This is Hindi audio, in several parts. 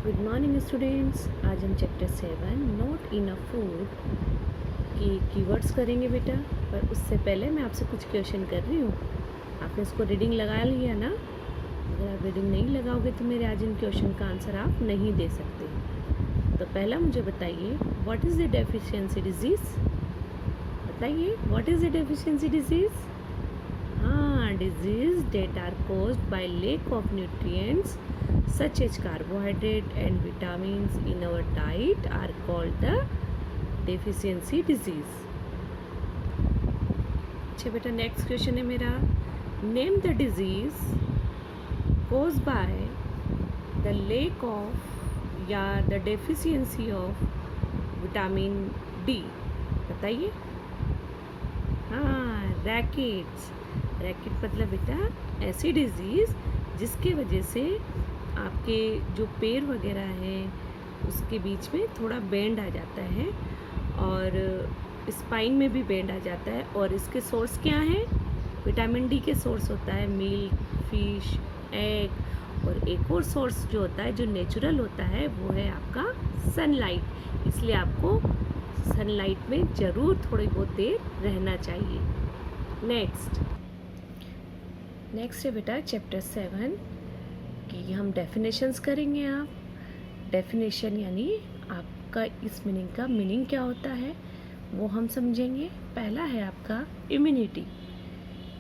Good morning students. आज हम chapter 7 not in a food की कीवर्ड्स करेंगे बेटा। पर उससे पहले मैं आपसे कुछ क्वेश्चन कर रही हूँ। आपने इसको रीडिंग लगा लिया ना? अगर आप रीडिंग नहीं लगाओगे तो मेरे आज इन क्वेश्चन का आंसर आप नहीं दे सकते। तो पहला मुझे बताइए, what is the deficiency disease? बताइए, what is the deficiency disease? हाँ, disease that are caused by lack of nutrients such as carbohydrate and vitamins in our diet are called the deficiency disease. अच्छा बेटा, नेक्स्ट क्वेश्चन है मेरा, name the disease caused by the lack of या the deficiency of vitamin D. बताइए। हाँ, रैकेट्स। रैकेट मतलब बेटा ऐसी डिजीज़ जिसके वजह से आपके जो पैर वगैरह हैं उसके बीच में थोड़ा बेंड आ जाता है और स्पाइन में भी बेंड आ जाता है। और इसके सोर्स क्या हैं? विटामिन डी के सोर्स होता है मिल्क, फिश, एग। और एक और सोर्स जो होता है जो नेचुरल होता है वो है आपका सनलाइट। इसलिए आपको सनलाइट में ज़रूर थोड़ी बहुत देर रहना चाहिए। नेक्स्ट है बेटा चैप्टर 7 कि हम डेफिनेशंस करेंगे। आप डेफिनेशन यानी आपका इस मीनिंग का मीनिंग क्या होता है वो हम समझेंगे। पहला है आपका इम्यूनिटी।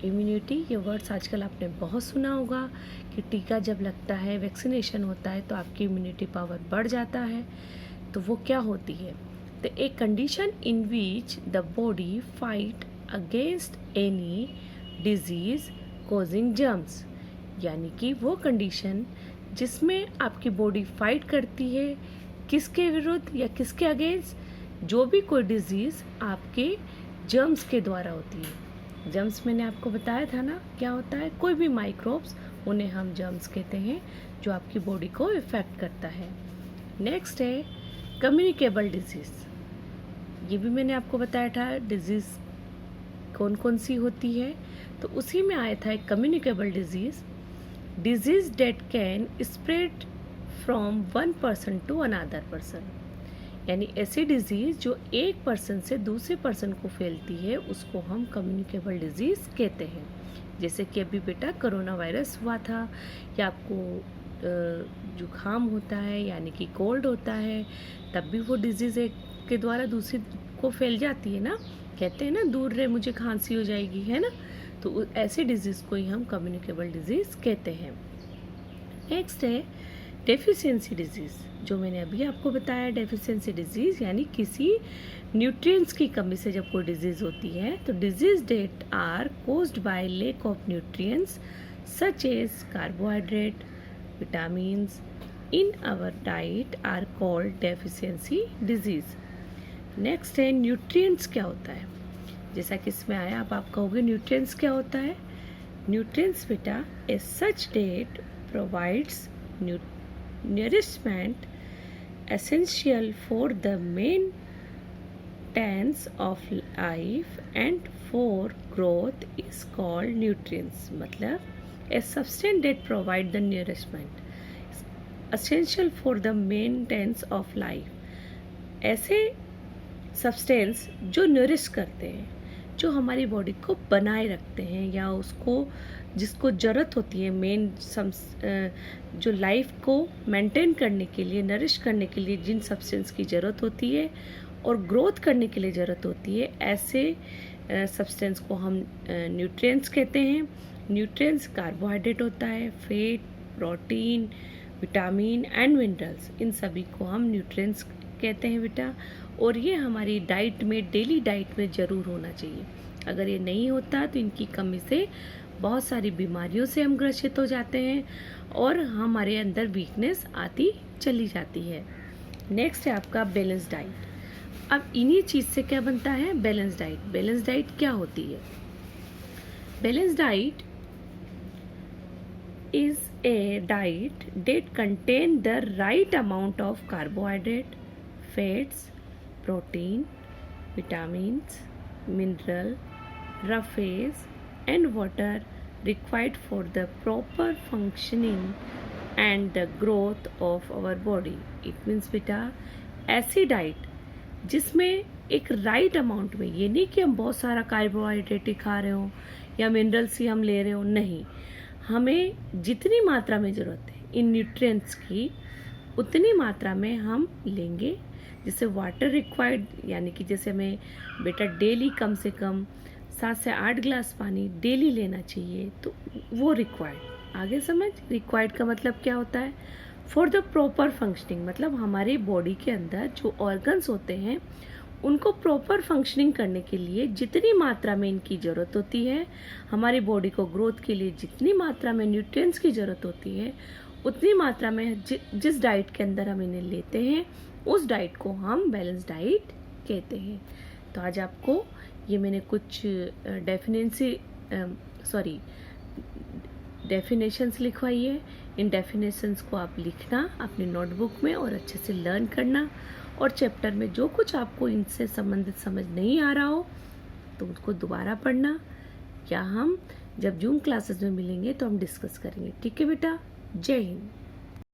इम्यूनिटी ये वर्ड्स आजकल आपने बहुत सुना होगा कि टीका जब लगता है, वैक्सीनेशन होता है तो आपकी इम्यूनिटी पावर बढ़ जाता है। तो वो क्या होती है? तो एक condition in which the body fight against any disease causing germs, यानी कि वो कंडीशन जिसमें आपकी बॉडी फाइट करती है किसके विरुद्ध या किसके अगेंस्ट? जो भी कोई डिजीज़ आपके जर्म्स के द्वारा होती है। जर्म्स मैंने आपको बताया था ना क्या होता है? कोई भी माइक्रोब्स, उन्हें हम जर्म्स कहते हैं जो आपकी बॉडी को इफ़ेक्ट करता है। नेक्स्ट है कम्युनिकेबल डिजीज़। ये भी मैंने आपको बताया था डिजीज़ कौन कौन सी होती है। तो उसी में आया था एक communicable disease that can spread from one person to another person, यानी ऐसी डिजीज़ जो एक पर्सन से दूसरे पर्सन को फैलती है उसको हम कम्युनिकेबल डिजीज़ कहते हैं। जैसे कि अभी बेटा कोरोना वायरस हुआ था, या आपको जुकाम होता है यानी कि कोल्ड होता है, तब भी वो डिजीज़ एक के द्वारा दूसरी को फैल जाती है ना। कहते हैं ना दूर रहे मुझे खांसी हो जाएगी, है ना। तो ऐसे डिजीज़ को ही हम कम्युनिकेबल डिजीज़ कहते हैं। नेक्स्ट है डेफिशिएंसी डिजीज़, जो मैंने अभी आपको बताया। डेफिशिएंसी डिजीज़ यानी किसी न्यूट्रिएंट्स की कमी से जब कोई डिजीज़ होती है तो disease that are caused by lack of nutrients such as carbohydrate, vitamins in our diet are called deficiency disease. Next है न्यूट्रिएंट्स क्या होता है। जैसा कि इसमें आया, अब आप कहोगे न्यूट्रिएंट्स क्या होता है। न्यूट्रिएंट्स बेटा a such that provides nourishment essential for the maintenance of life and for growth is called nutrients। मतलब a substance that provide the nourishment essential for the maintenance of life, ऐसे सब्सटेंस जो नरिश करते हैं, जो हमारी बॉडी को बनाए रखते हैं या उसको जिसको ज़रूरत होती है मेन जो लाइफ को मेंटेन करने के लिए, नरिश करने के लिए जिन सब्सटेंस की ज़रूरत होती है और ग्रोथ करने के लिए ज़रूरत होती है, ऐसे सब्सटेंस को हम न्यूट्रिएंट्स कहते हैं। न्यूट्रिएंट्स कार्बोहाइड्रेट होता है, fat, protein, vitamin and minerals, इन सभी को हम न्यूट्रिएंट्स कहते हैं बेटा। और ये हमारी डाइट में, डेली डाइट में ज़रूर होना चाहिए। अगर ये नहीं होता तो इनकी कमी से बहुत सारी बीमारियों से हम ग्रसित हो जाते हैं और हमारे अंदर वीकनेस आती चली जाती है। नेक्स्ट है आपका बैलेंस डाइट। अब इन्हीं चीज़ से क्या बनता है? Balance diet. बैलेंस डाइट क्या होती है? Balance diet is a diet that contain the right amount of carbohydrate, fats, protein, vitamins, mineral, rough and water required for the proper functioning and the growth of our body. It means बेटा ऐसी डाइट जिसमें एक राइट अमाउंट में, ये नहीं कि हम बहुत सारा कार्बोहाइड्रेट ही खा रहे हो या मिनरल्स ही हम ले रहे हो, नहीं, हमें जितनी मात्रा में ज़रूरत है इन न्यूट्रिएंट्स की उतनी मात्रा में हम लेंगे। जैसे वाटर रिक्वायर्ड, यानी कि जैसे हमें बेटा डेली कम से कम 7 से 8 ग्लास पानी डेली लेना चाहिए, तो वो रिक्वायर्ड। आगे समझ, रिक्वायर्ड का मतलब क्या होता है? फॉर द प्रॉपर फंक्शनिंग, मतलब हमारी बॉडी के अंदर जो ऑर्गन्स होते हैं उनको प्रॉपर फंक्शनिंग करने के लिए जितनी मात्रा में इनकी ज़रूरत होती है, हमारी बॉडी को ग्रोथ के लिए जितनी मात्रा में न्यूट्रिएंट्स की ज़रूरत होती है, उतनी मात्रा में जिस डाइट के अंदर हम इन्हें लेते हैं उस डाइट को हम बैलेंस डाइट कहते हैं। तो आज आपको ये मैंने कुछ डेफिनेशंस लिखवाई है। इन डेफिनेशंस को आप लिखना अपनी नोटबुक में और अच्छे से लर्न करना, और चैप्टर में जो कुछ आपको इनसे संबंधित समझ नहीं आ रहा हो तो उसको दोबारा पढ़ना। क्या हम जब जूम क्लासेस में मिलेंगे तो हम डिस्कस करेंगे। ठीक है बेटा, जय हिंद।